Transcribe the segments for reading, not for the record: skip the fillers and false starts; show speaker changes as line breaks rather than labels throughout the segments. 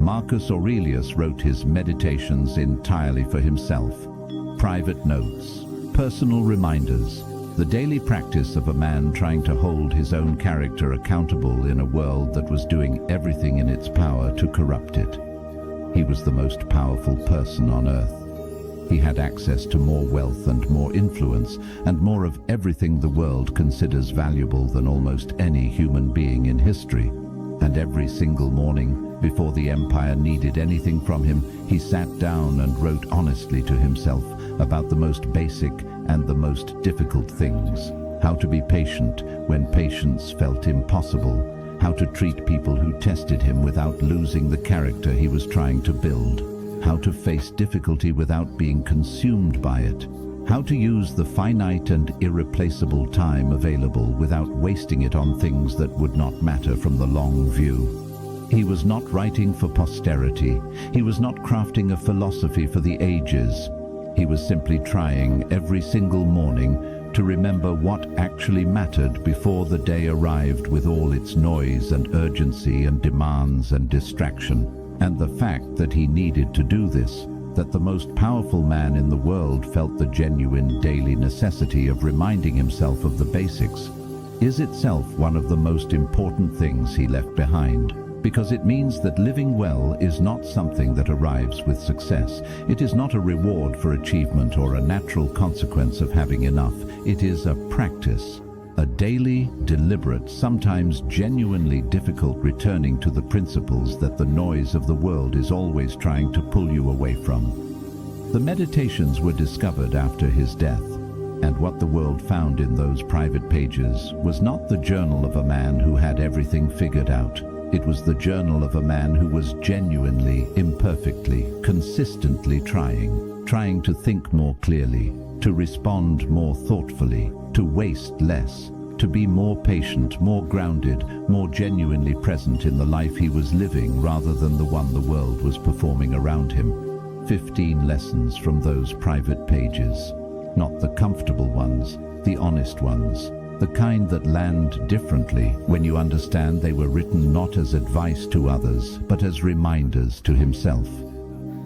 Marcus Aurelius wrote his meditations entirely for himself. Private notes, personal reminders, the daily practice of a man trying to hold his own character accountable in a world that was doing everything in its power to corrupt it. He was the most powerful person on earth. He had access to more wealth and more influence, and more of everything the world considers valuable than almost any human being in history. And every single morning, before the empire needed anything from him, he sat down and wrote honestly to himself about the most basic and the most difficult things. How to be patient when patience felt impossible. How to treat people who tested him without losing the character he was trying to build. How to face difficulty without being consumed by it. How to use the finite and irreplaceable time available without wasting it on things that would not matter from the long view. He was not writing for posterity. He was not crafting a philosophy for the ages. He was simply trying every single morning to remember what actually mattered before the day arrived with all its noise and urgency and demands and distraction. And the fact that he needed to do this, that the most powerful man in the world felt the genuine daily necessity of reminding himself of the basics, is itself one of the most important things he left behind. Because it means that living well is not something that arrives with success. It is not a reward for achievement or a natural consequence of having enough. It is a practice, a daily, deliberate, sometimes genuinely difficult returning to the principles that the noise of the world is always trying to pull you away from. The meditations were discovered after his death, and what the world found in those private pages was not the journal of a man who had everything figured out. It was the journal of a man who was genuinely, imperfectly, consistently trying to think more clearly, to respond more thoughtfully, to waste less, to be more patient, more grounded, more genuinely present in the life he was living rather than the one the world was performing around him. 15 lessons from those private pages. Not the comfortable ones, the honest ones. The kind that land differently when you understand they were written not as advice to others, but as reminders to himself.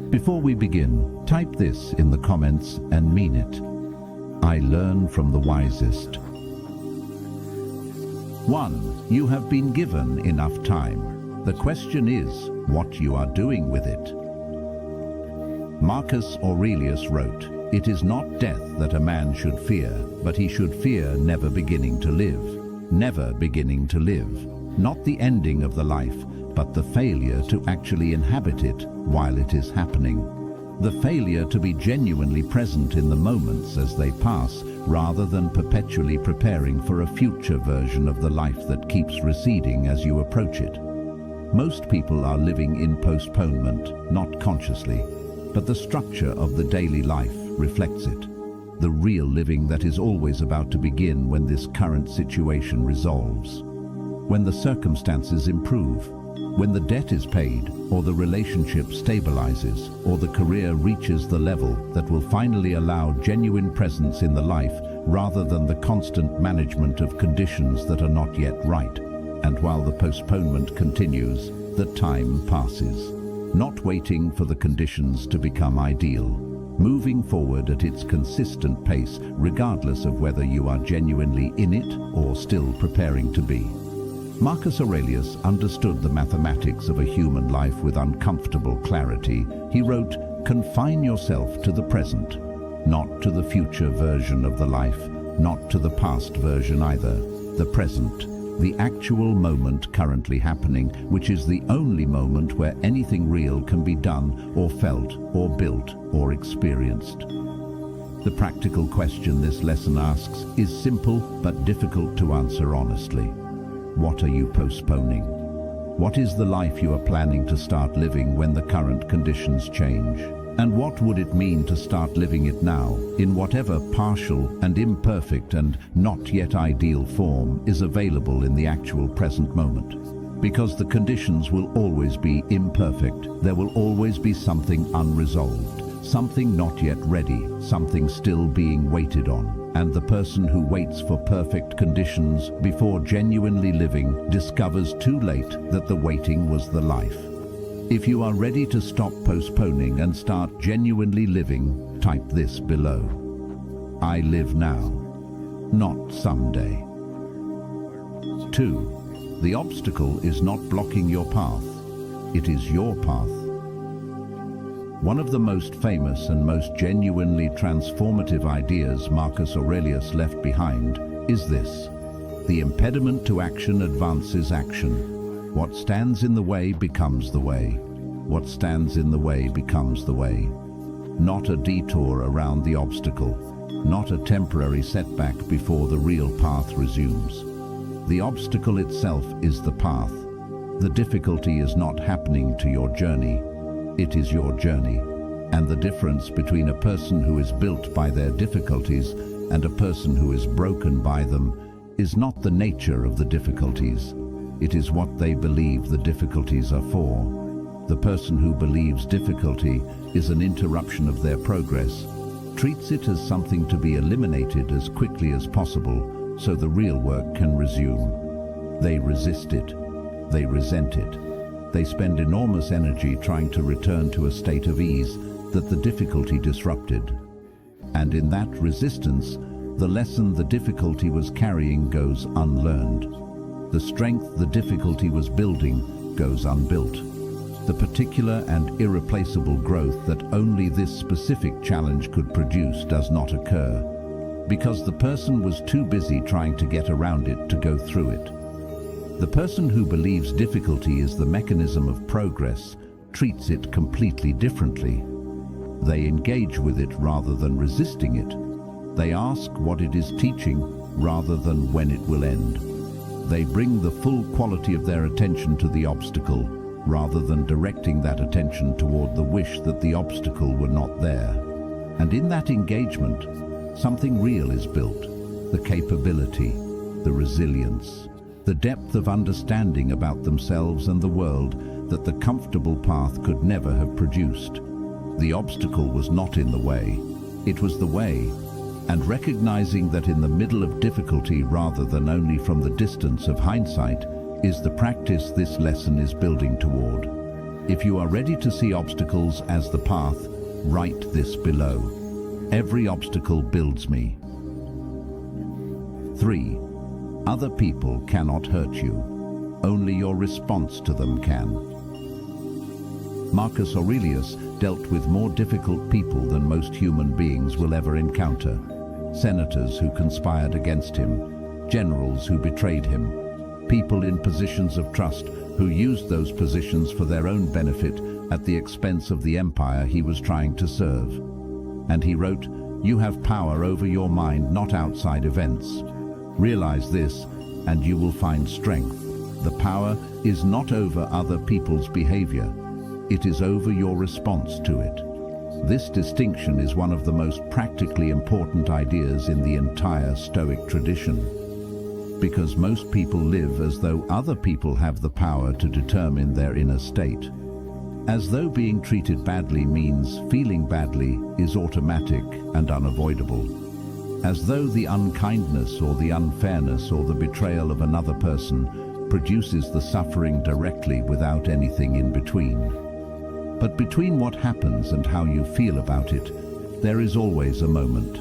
Before we begin, type this in the comments and mean it. I learn from the wisest. 1. You have been given enough time. The question is what you are doing with it. Marcus Aurelius wrote, "It is not death that a man should fear, but he should fear never beginning to live." Never beginning to live. Not the ending of the life, but the failure to actually inhabit it while it is happening. The failure to be genuinely present in the moments as they pass, rather than perpetually preparing for a future version of the life that keeps receding as you approach it. Most people are living in postponement, not consciously, but the structure of the daily life reflects it. The real living that is always about to begin when this current situation resolves. When the circumstances improve, when the debt is paid, or the relationship stabilizes, or the career reaches the level that will finally allow genuine presence in the life rather than the constant management of conditions that are not yet right. And while the postponement continues, the time passes. Not waiting for the conditions to become ideal. Moving forward at its consistent pace, regardless of whether you are genuinely in it or still preparing to be. Marcus Aurelius understood the mathematics of a human life with uncomfortable clarity. He wrote, "Confine yourself to the present, not to the future version of the life, not to the past version either. The present, the actual moment currently happening, which is the only moment where anything real can be done or felt or built or experienced." The practical question this lesson asks is simple but difficult to answer honestly. What are you postponing? What is the life you are planning to start living when the current conditions change? And what would it mean to start living it now, in whatever partial and imperfect and not yet ideal form is available in the actual present moment? Because the conditions will always be imperfect, there will always be something unresolved, something not yet ready, something still being waited on. And the person who waits for perfect conditions before genuinely living discovers too late that the waiting was the life. If you are ready to stop postponing and start genuinely living, type this below. I live now, not someday. 2. The obstacle is not blocking your path. It is your path. One of the most famous and most genuinely transformative ideas Marcus Aurelius left behind is this: the impediment to action advances action. What stands in the way becomes the way. What stands in the way becomes the way. Not a detour around the obstacle, not a temporary setback before the real path resumes. The obstacle itself is the path. The difficulty is not happening to your journey. It is your journey. And the difference between a person who is built by their difficulties and a person who is broken by them is not the nature of the difficulties. It is what they believe the difficulties are for. The person who believes difficulty is an interruption of their progress, treats it as something to be eliminated as quickly as possible so the real work can resume. They resist it. They resent it. They spend enormous energy trying to return to a state of ease that the difficulty disrupted. And in that resistance, the lesson the difficulty was carrying goes unlearned. The strength the difficulty was building goes unbuilt. The particular and irreplaceable growth that only this specific challenge could produce does not occur, because the person was too busy trying to get around it to go through it. The person who believes difficulty is the mechanism of progress treats it completely differently. They engage with it rather than resisting it. They ask what it is teaching rather than when it will end. They bring the full quality of their attention to the obstacle rather than directing that attention toward the wish that the obstacle were not there. And in that engagement, something real is built: the capability, the resilience, the depth of understanding about themselves and the world that the comfortable path could never have produced. The obstacle was not in the way, it was the way. And recognizing that in the middle of difficulty rather than only from the distance of hindsight is the practice this lesson is building toward. If you are ready to see obstacles as the path, write this below. Every obstacle builds me. 3. Other people cannot hurt you. Only your response to them can. Marcus Aurelius dealt with more difficult people than most human beings will ever encounter. Senators who conspired against him, generals who betrayed him, people in positions of trust who used those positions for their own benefit at the expense of the empire he was trying to serve. And he wrote, "You have power over your mind, not outside events. Realize this, and you will find strength. The power is not over other people's behavior. It is over your response to it." This distinction is one of the most practically important ideas in the entire Stoic tradition, because most people live as though other people have the power to determine their inner state. As though being treated badly means feeling badly is automatic and unavoidable. As though the unkindness or the unfairness or the betrayal of another person produces the suffering directly without anything in between. But between what happens and how you feel about it, there is always a moment,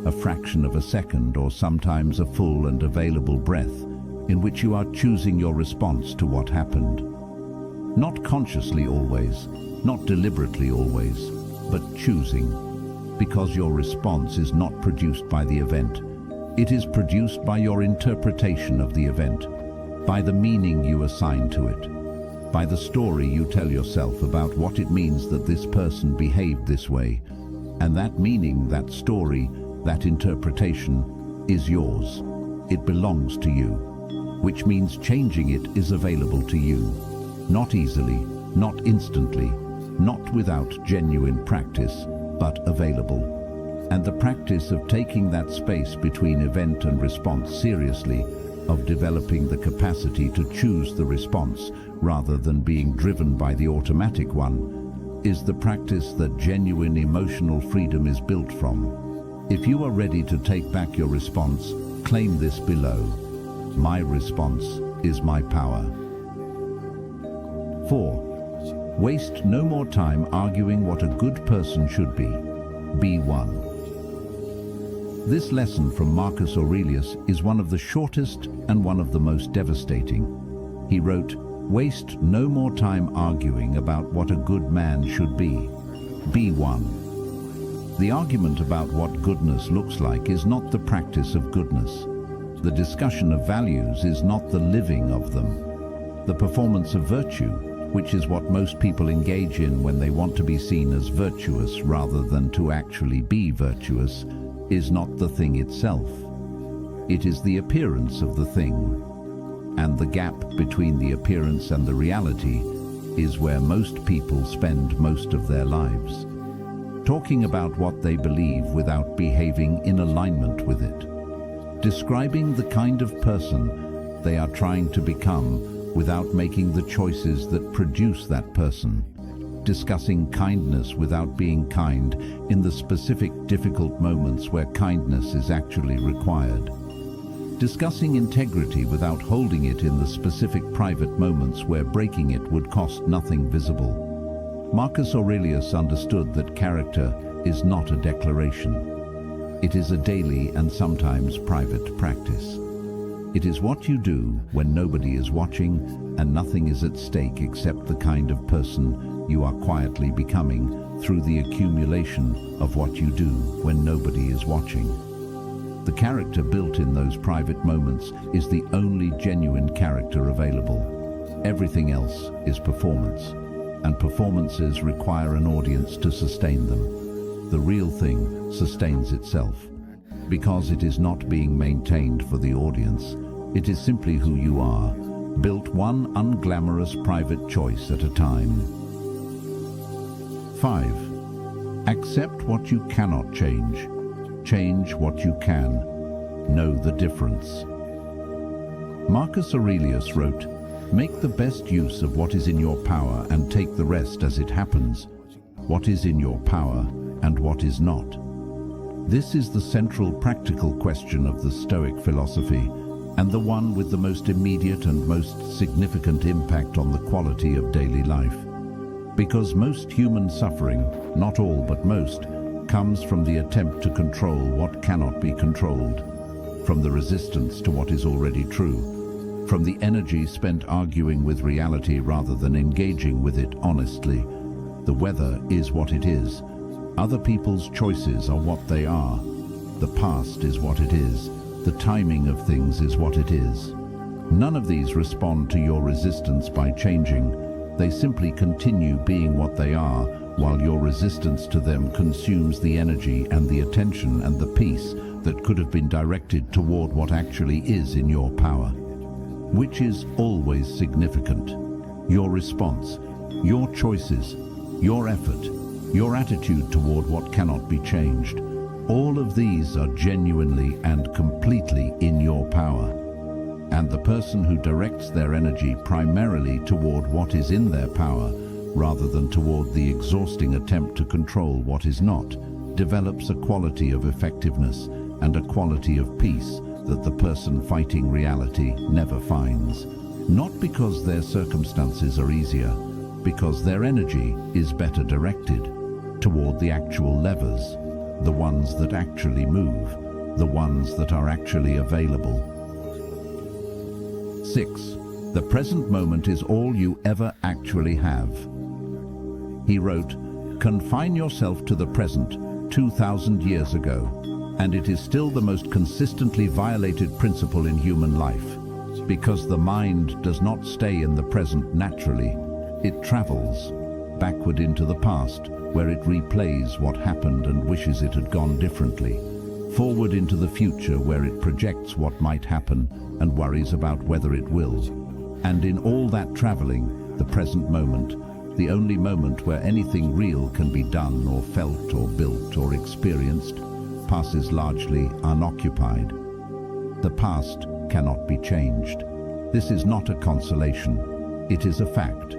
a fraction of a second or sometimes a full and available breath in which you are choosing your response to what happened. Not consciously always, not deliberately always, but choosing, because your response is not produced by the event. It is produced by your interpretation of the event, by the meaning you assign to it, by the story you tell yourself about what it means that this person behaved this way. And that meaning, that story, that interpretation is yours. It belongs to you, which means changing it is available to you. Not easily, not instantly, not without genuine practice, but available. And the practice of taking that space between event and response seriously, of developing the capacity to choose the response rather than being driven by the automatic one, is the practice that genuine emotional freedom is built from. If you are ready to take back your response, claim this below. My response is my power. 4. Waste no more time arguing what a good person should be. Be one. This lesson from Marcus Aurelius is one of the shortest and one of the most devastating. He wrote, "Waste no more time arguing about what a good man should be. Be one." The argument about what goodness looks like is not the practice of goodness. The discussion of values is not the living of them. The performance of virtue, which is what most people engage in when they want to be seen as virtuous rather than to actually be virtuous, is not the thing itself. It is the appearance of the thing. And the gap between the appearance and the reality is where most people spend most of their lives. Talking about what they believe without behaving in alignment with it. Describing the kind of person they are trying to become without making the choices that produce that person. Discussing kindness without being kind in the specific difficult moments where kindness is actually required. Discussing integrity without holding it in the specific private moments where breaking it would cost nothing visible. Marcus Aurelius understood that character is not a declaration. It is a daily and sometimes private practice. It is what you do when nobody is watching and nothing is at stake except the kind of person you are quietly becoming through the accumulation of what you do when nobody is watching. The character built in those private moments is the only genuine character available. Everything else is performance, and performances require an audience to sustain them. The real thing sustains itself, because it is not being maintained for the audience. It is simply who you are, built one unglamorous private choice at a time. 5. Accept what you cannot change. Change what you can. Know the difference. Marcus Aurelius wrote, "Make the best use of what is in your power and take the rest as it happens. What is in your power and what is not." This is the central practical question of the Stoic philosophy, and the one with the most immediate and most significant impact on the quality of daily life. Because most human suffering, not all but most, comes from the attempt to control what cannot be controlled, from the resistance to what is already true, from the energy spent arguing with reality rather than engaging with it honestly. The weather is what it is. Other people's choices are what they are. The past is what it is. The timing of things is what it is. None of these respond to your resistance by changing. They simply continue being what they are, while your resistance to them consumes the energy and the attention and the peace that could have been directed toward what actually is in your power. Which is always significant. Your response, your choices, your effort, your attitude toward what cannot be changed. All of these are genuinely and completely in your power. And the person who directs their energy primarily toward what is in their power, rather than toward the exhausting attempt to control what is not, develops a quality of effectiveness and a quality of peace that the person fighting reality never finds. Not because their circumstances are easier, because their energy is better directed toward the actual levers, the ones that actually move, the ones that are actually available. 6. The present moment is all you ever actually have. He wrote, "Confine yourself to the present 2,000 years ago, and it is still the most consistently violated principle in human life, because the mind does not stay in the present naturally. It travels backward into the past, where it replays what happened and wishes it had gone differently, forward into the future where it projects what might happen and worries about whether it will. And in all that traveling, the present moment, the only moment where anything real can be done or felt or built or experienced, passes largely unoccupied. The past cannot be changed. This is not a consolation, it is a fact.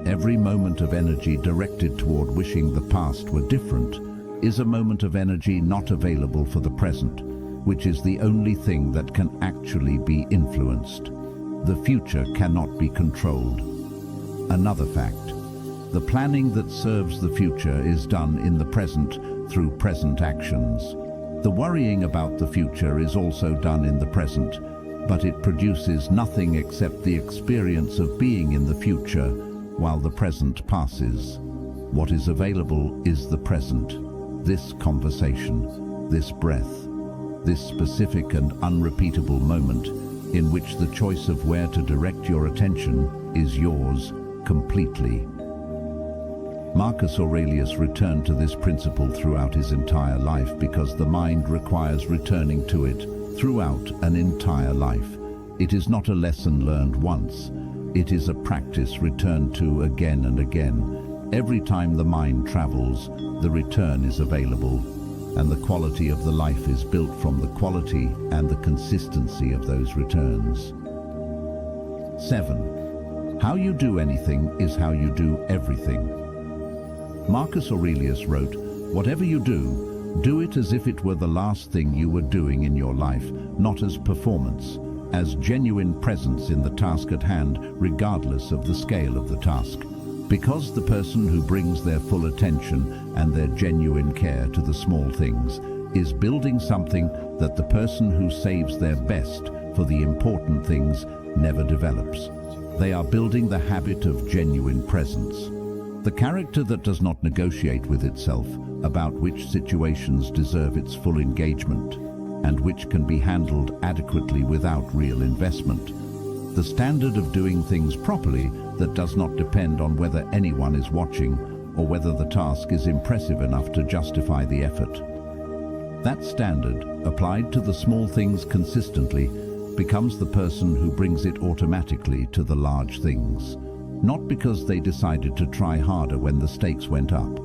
Every moment of energy directed toward wishing the past were different is a moment of energy not available for the present, which is the only thing that can actually be influenced. The future cannot be controlled. Another fact, The planning that serves the future is done in the present through present actions. The worrying about the future is also done in the present, but it produces nothing except the experience of being in the future while the present passes. What is available is the present, this conversation, this breath, this specific and unrepeatable moment in which the choice of where to direct your attention is yours completely. Marcus Aurelius returned to this principle throughout his entire life because the mind requires returning to it throughout an entire life. It is not a lesson learned once. It is a practice returned to again and again. Every time the mind travels, the return is available, and the quality of the life is built from the quality and the consistency of those returns. 7. How you do anything is how you do everything. Marcus Aurelius wrote, "Whatever you do it as if it were the last thing you were doing in your life, not as performance, as genuine presence in the task at hand, regardless of the scale of the task. Because the person who brings their full attention and their genuine care to the small things is building something that the person who saves their best for the important things never develops. They are building the habit of genuine presence. The character that does not negotiate with itself about which situations deserve its full engagement and which can be handled adequately without real investment. The standard of doing things properly that does not depend on whether anyone is watching or whether the task is impressive enough to justify the effort. That standard, applied to the small things consistently, becomes the person who brings it automatically to the large things. Not because they decided to try harder when the stakes went up,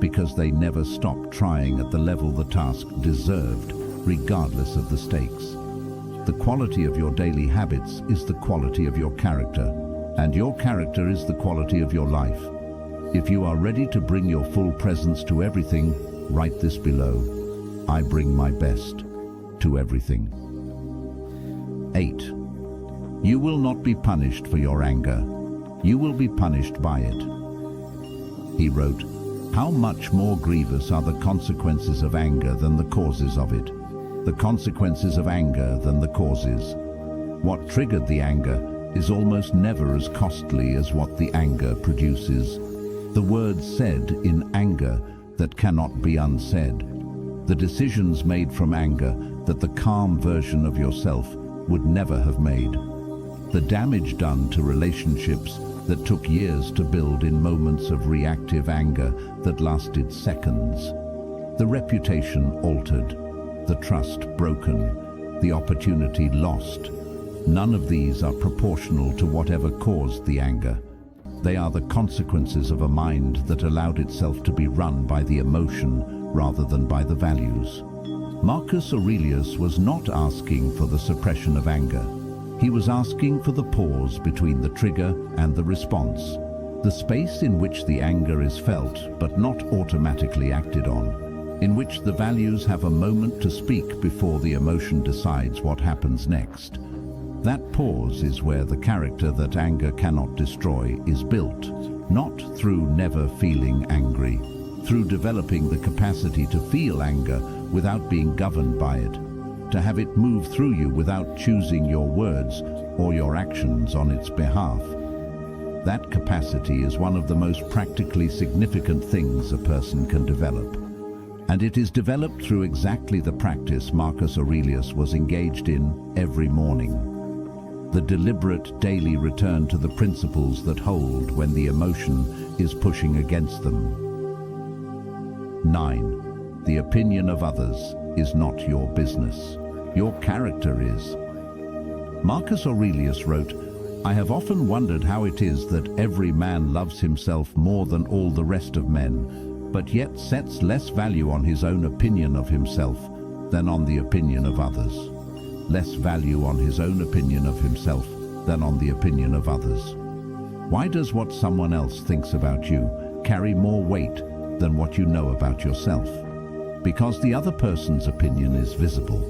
because they never stopped trying at the level the task deserved, regardless of the stakes. The quality of your daily habits is the quality of your character, and your character is the quality of your life. If you are ready to bring your full presence to everything, write this below: I bring my best to everything. 8. You will not be punished for your anger. You will be punished by it. He wrote, "How much more grievous are the consequences of anger than the causes of it? The consequences of anger than the causes. What triggered the anger is almost never as costly as what the anger produces. The words said in anger that cannot be unsaid. The decisions made from anger that the calm version of yourself would never have made. The damage done to relationships that took years to build in moments of reactive anger that lasted seconds. The reputation altered, the trust broken, the opportunity lost. None of these are proportional to whatever caused the anger. They are the consequences of a mind that allowed itself to be run by the emotion rather than by the values." Marcus Aurelius was not asking for the suppression of anger. He was asking for the pause between the trigger and the response, the space in which the anger is felt but not automatically acted on, in which the values have a moment to speak before the emotion decides what happens next. That pause is where the character that anger cannot destroy is built, not through never feeling angry, through developing the capacity to feel anger without being governed by it, to have it move through you without choosing your words or your actions on its behalf. That capacity is one of the most practically significant things a person can develop. And it is developed through exactly the practice Marcus Aurelius was engaged in every morning. The deliberate daily return to the principles that hold when the emotion is pushing against them. 9. The opinion of others is not your business. Your character is. Marcus Aurelius wrote, "I have often wondered how it is that every man loves himself more than all the rest of men, but yet sets less value on his own opinion of himself than on the opinion of others. Less value on his own opinion of himself than on the opinion of others. Why does what someone else thinks about you carry more weight than what you know about yourself? Because the other person's opinion is visible.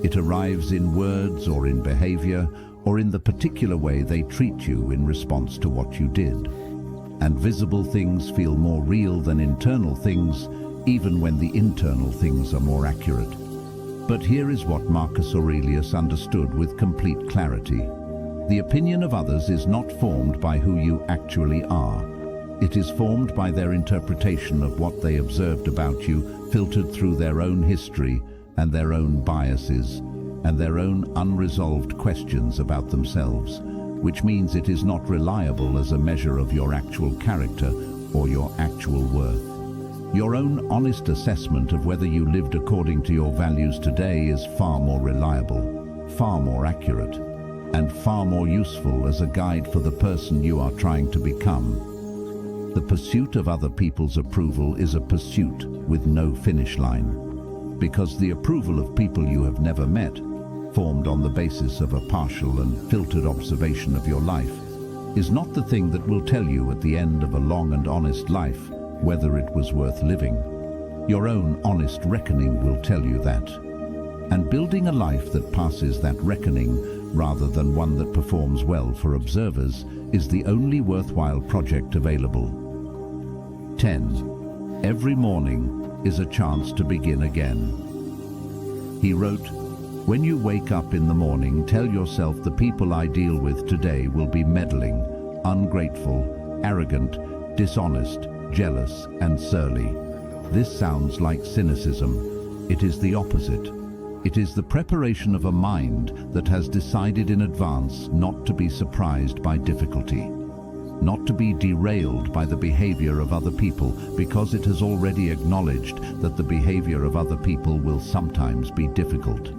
It arrives in words or in behavior or in the particular way they treat you in response to what you did. and visible things feel more real than internal things, even when the internal things are more accurate. But here is what Marcus Aurelius understood with complete clarity. The opinion of others is not formed by who you actually are. It is formed by their interpretation of what they observed about you, filtered through their own history and their own biases and their own unresolved questions about themselves, which means it is not reliable as a measure of your actual character or your actual worth. Your own honest assessment of whether you lived according to your values today is far more reliable, far more accurate, and far more useful as a guide for the person you are trying to become. The pursuit of other people's approval is a pursuit with no finish line, because the approval of people you have never met, formed on the basis of a partial and filtered observation of your life, is not the thing that will tell you at the end of a long and honest life whether it was worth living. Your own honest reckoning will tell you that. And building a life that passes that reckoning, rather than one that performs well for observers, is the only worthwhile project available. 10. Every morning is a chance to begin again. He wrote, "When you wake up in the morning, tell yourself the people I deal with today will be meddling, ungrateful, arrogant, dishonest, jealous, and surly." This sounds like cynicism. It is the opposite. It is the preparation of a mind that has decided in advance not to be surprised by difficulty, not to be derailed by the behavior of other people, because it has already acknowledged that the behavior of other people will sometimes be difficult.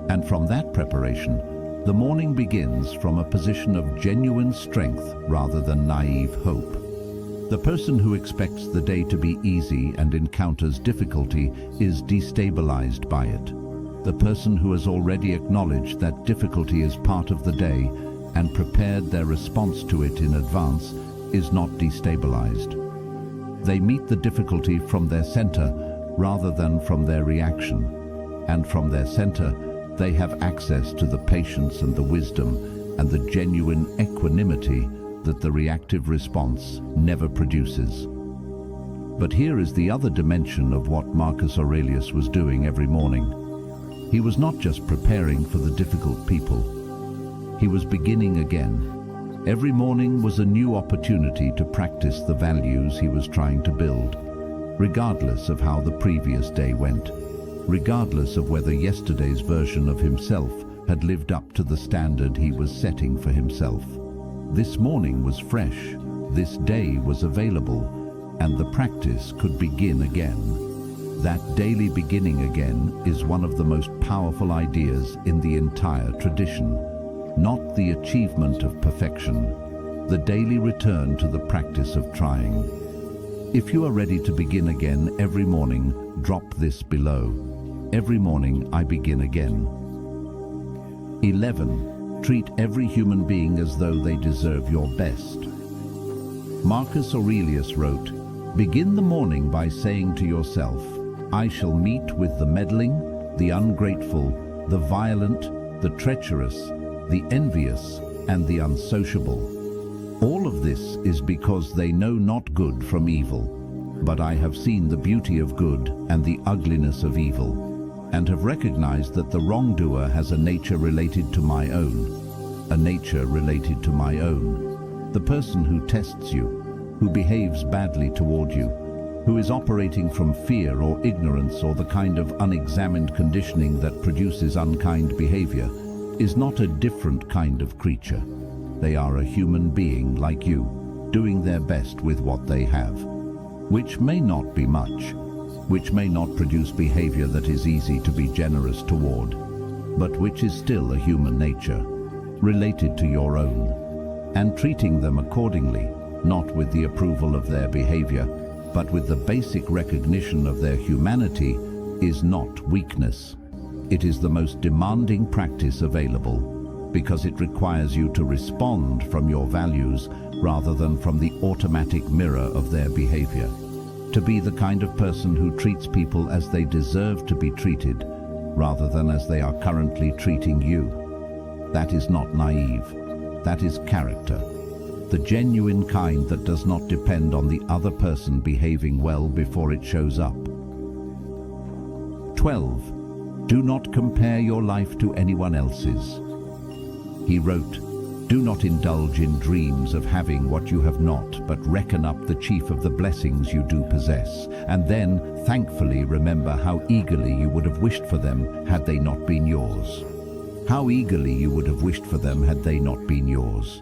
And from that preparation, the morning begins from a position of genuine strength rather than naive hope. The person who expects the day to be easy and encounters difficulty is destabilized by it. The person who has already acknowledged that difficulty is part of the day and prepared their response to it in advance is not destabilized. They meet the difficulty from their center rather than from their reaction. And from their center, they have access to the patience and the wisdom and the genuine equanimity that the reactive response never produces. But here is the other dimension of what Marcus Aurelius was doing every morning. He was not just preparing for the difficult people. He was beginning again. Every morning was a new opportunity to practice the values he was trying to build, regardless of how the previous day went, regardless of whether yesterday's version of himself had lived up to the standard he was setting for himself. This morning was fresh, this day was available, and the practice could begin again. That daily beginning again is one of the most powerful ideas in the entire tradition, not the achievement of perfection, the daily return to the practice of trying. If you are ready to begin again every morning, drop this below. Every morning I begin again. 11. Treat every human being as though they deserve your best. Marcus Aurelius wrote, "Begin the morning by saying to yourself, I shall meet with the meddling, the ungrateful, the violent, the treacherous, the envious, and the unsociable. All of this is because they know not good from evil. But I have seen the beauty of good and the ugliness of evil, and have recognized that the wrongdoer has a nature related to my own, a nature related to my own. The person who tests you, who behaves badly toward you, who is operating from fear or ignorance or the kind of unexamined conditioning that produces unkind behavior, is not a different kind of creature. They are a human being like you, doing their best with what they have, which may not be much, which may not produce behavior that is easy to be generous toward, but which is still a human nature, related to your own, and treating them accordingly, not with the approval of their behavior, but with the basic recognition of their humanity, is not weakness. It is the most demanding practice available, because it requires you to respond from your values rather than from the automatic mirror of their behavior. To be the kind of person who treats people as they deserve to be treated, rather than as they are currently treating you. That is not naive. That is character. the genuine kind that does not depend on the other person behaving well before it shows up. 12. Do not compare your life to anyone else's. He wrote, "Do not indulge in dreams of having what you have not, but reckon up the chief of the blessings you do possess, and then thankfully remember how eagerly you would have wished for them had they not been yours." How eagerly you would have wished for them had they not been yours.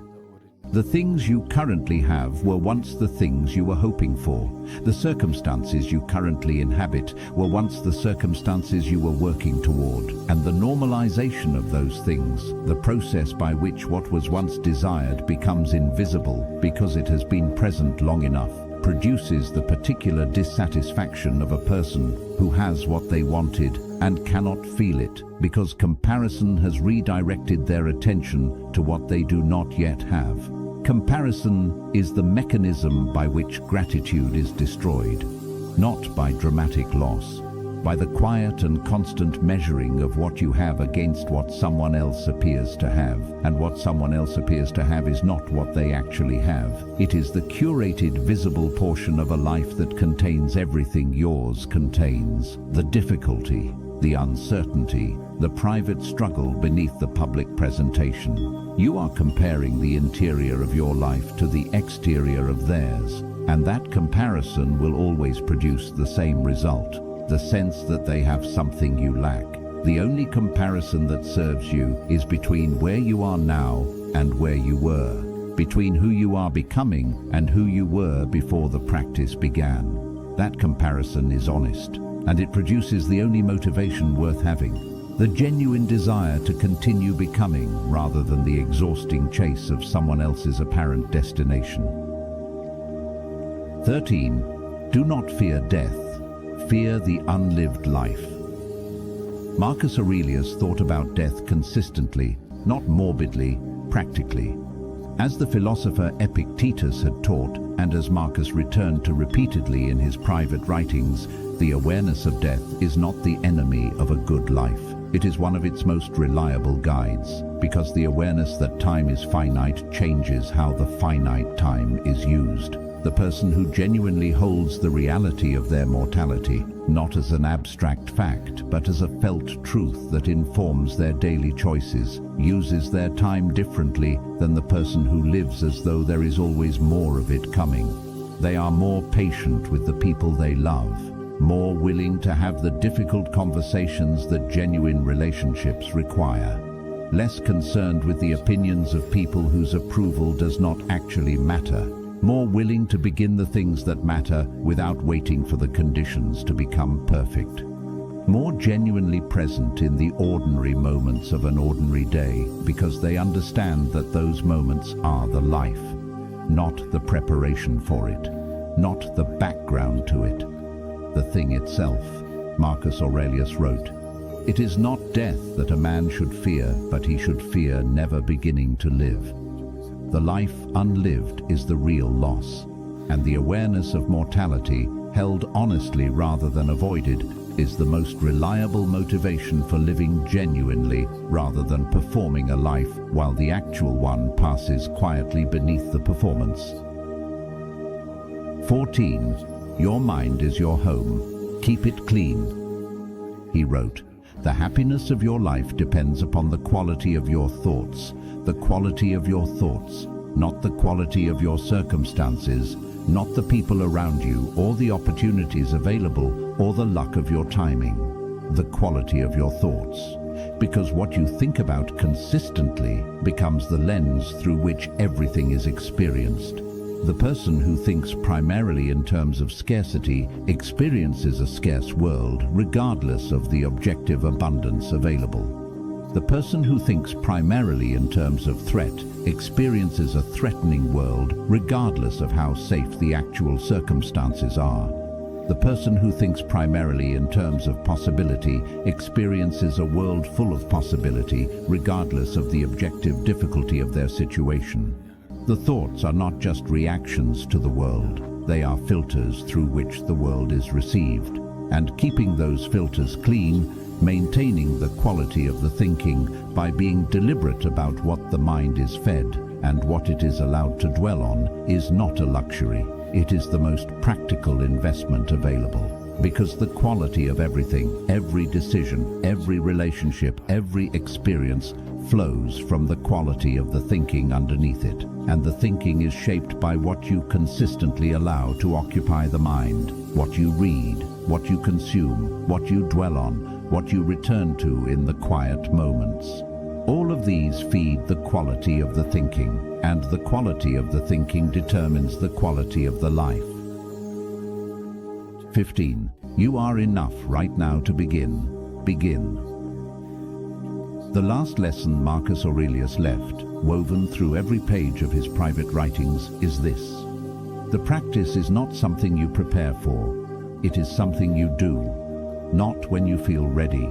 The things you currently have were once the things you were hoping for. The circumstances you currently inhabit were once the circumstances you were working toward. And the normalization of those things, the process by which what was once desired becomes invisible because it has been present long enough, produces the particular dissatisfaction of a person who has what they wanted and cannot feel it because comparison has redirected their attention to what they do not yet have. Comparison is the mechanism by which gratitude is destroyed, not by dramatic loss, by the quiet and constant measuring of what you have against what someone else appears to have, and what someone else appears to have is not what they actually have. It is the curated, visible portion of a life that contains everything yours contains: the difficulty, the uncertainty, the private struggle beneath the public presentation. You are comparing the interior of your life to the exterior of theirs, and that comparison will always produce the same result: the sense that they have something you lack. The only comparison that serves you is between where you are now and where you were, between who you are becoming and who you were before the practice began. That comparison is honest, and it produces the only motivation worth having: the genuine desire to continue becoming rather than the exhausting chase of someone else's apparent destination. 13. Do not fear death. Fear the unlived life. Marcus Aurelius thought about death consistently, not morbidly, practically. As the philosopher Epictetus had taught, and as Marcus returned to repeatedly in his private writings, the awareness of death is not the enemy of a good life. It is one of its most reliable guides, because the awareness that time is finite changes how the finite time is used. The person who genuinely holds the reality of their mortality, not as an abstract fact, but as a felt truth that informs their daily choices, uses their time differently than the person who lives as though there is always more of it coming. They are more patient with the people they love, more willing to have the difficult conversations that genuine relationships require, less concerned with the opinions of people whose approval does not actually matter, more willing to begin the things that matter without waiting for the conditions to become perfect, more genuinely present in the ordinary moments of an ordinary day because they understand that those moments are the life, not the preparation for it, not the background to it. The thing itself. Marcus Aurelius wrote, "It is not death that a man should fear, but he should fear never beginning to live." The life unlived is the real loss, and the awareness of mortality, held honestly rather than avoided, is the most reliable motivation for living genuinely rather than performing a life while the actual one passes quietly beneath the performance. 14. Your mind is your home. Keep it clean. He wrote, "The happiness of your life depends upon the quality of your thoughts. The quality of your thoughts, not the quality of your circumstances, not the people around you or the opportunities available or the luck of your timing. The quality of your thoughts. Because what you think about consistently becomes the lens through which everything is experienced. The person who thinks primarily in terms of scarcity experiences a scarce world regardless of the objective abundance available. The person who thinks primarily in terms of threat experiences a threatening world regardless of how safe the actual circumstances are. The person who thinks primarily in terms of possibility experiences a world full of possibility regardless of the objective difficulty of their situation. The thoughts are not just reactions to the world, they are filters through which the world is received. And keeping those filters clean, maintaining the quality of the thinking by being deliberate about what the mind is fed, and what it is allowed to dwell on is not a luxury. It is the most practical investment available. Because the quality of everything, every decision, every relationship, every experience flows from the quality of the thinking underneath it. And the thinking is shaped by what you consistently allow to occupy the mind, what you read, what you consume, what you dwell on, what you return to in the quiet moments. All of these feed the quality of the thinking, and the quality of the thinking determines the quality of the life. 15. You are enough right now to begin. Begin. The last lesson Marcus Aurelius left, woven through every page of his private writings, is this. The practice is not something you prepare for. It is something you do. Not when you feel ready.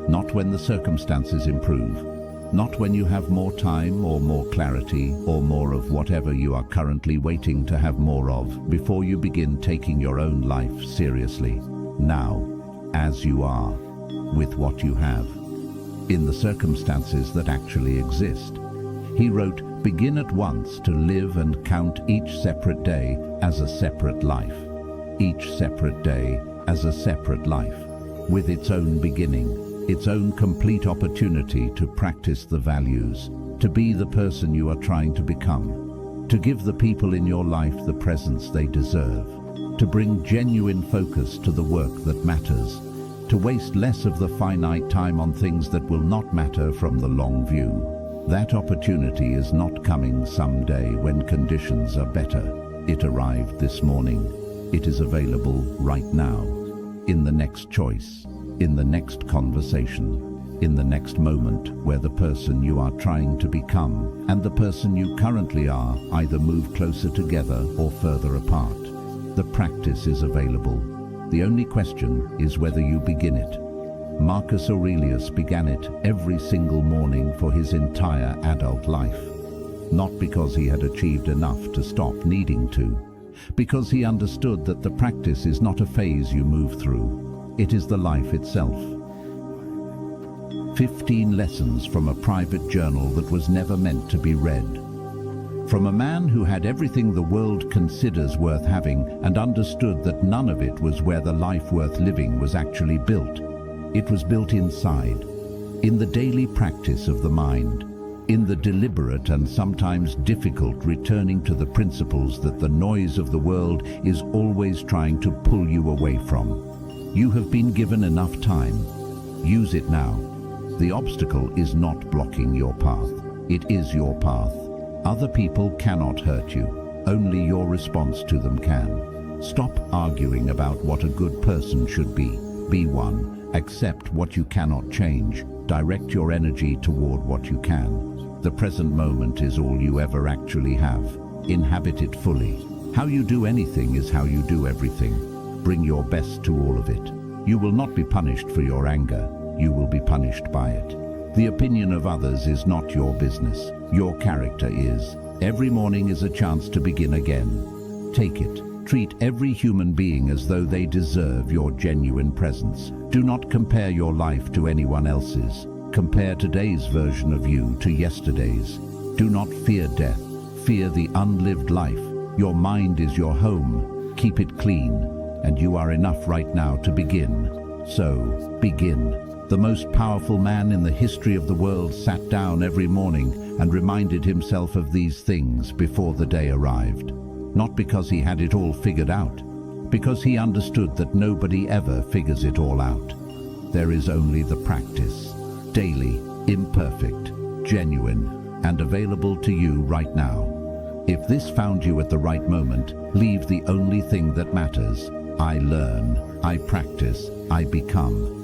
Not when the circumstances improve. Not when you have more time or more clarity or more of whatever you are currently waiting to have more of before you begin taking your own life seriously. Now, as you are, with what you have, in the circumstances that actually exist. He wrote, begin at once to live and count each separate day as a separate life. Each separate day as a separate life, with its own beginning, its own complete opportunity to practice the values, to be the person you are trying to become, to give the people in your life the presence they deserve, to bring genuine focus to the work that matters, to waste less of the finite time on things that will not matter from the long view. That opportunity is not coming someday when conditions are better. It arrived this morning. It is available right now, in the next choice, in the next conversation, in the next moment where the person you are trying to become and the person you currently are either move closer together or further apart. The practice is available. The only question is whether you begin it. Marcus Aurelius began it every single morning for his entire adult life. Not because he had achieved enough to stop needing to, because he understood that the practice is not a phase you move through. It is the life itself. 15 lessons from a private journal that was never meant to be read. From a man who had everything the world considers worth having and understood that none of it was where the life worth living was actually built. It was built inside, in the daily practice of the mind, in the deliberate and sometimes difficult returning to the principles that the noise of the world is always trying to pull you away from. You have been given enough time. Use it now. The obstacle is not blocking your path. It is your path. Other people cannot hurt you. Only your response to them can. Stop arguing about what a good person should be. Be one. Accept what you cannot change. Direct your energy toward what you can. The present moment is all you ever actually have. Inhabit it fully. How you do anything is how you do everything. Bring your best to all of it. You will not be punished for your anger. You will be punished by it. The opinion of others is not your business. Your character is. Every morning is a chance to begin again. Take it. Treat every human being as though they deserve your genuine presence. Do not compare your life to anyone else's. Compare today's version of you to yesterday's. Do not fear death. Fear the unlived life. Your mind is your home. Keep it clean. And you are enough right now to begin. So, begin. The most powerful man in the history of the world sat down every morning and reminded himself of these things before the day arrived. Not because he had it all figured out, because he understood that nobody ever figures it all out. There is only the practice, daily, imperfect, genuine, and available to you right now. If this found you at the right moment, leave the only thing that matters. I learn, I practice, I become.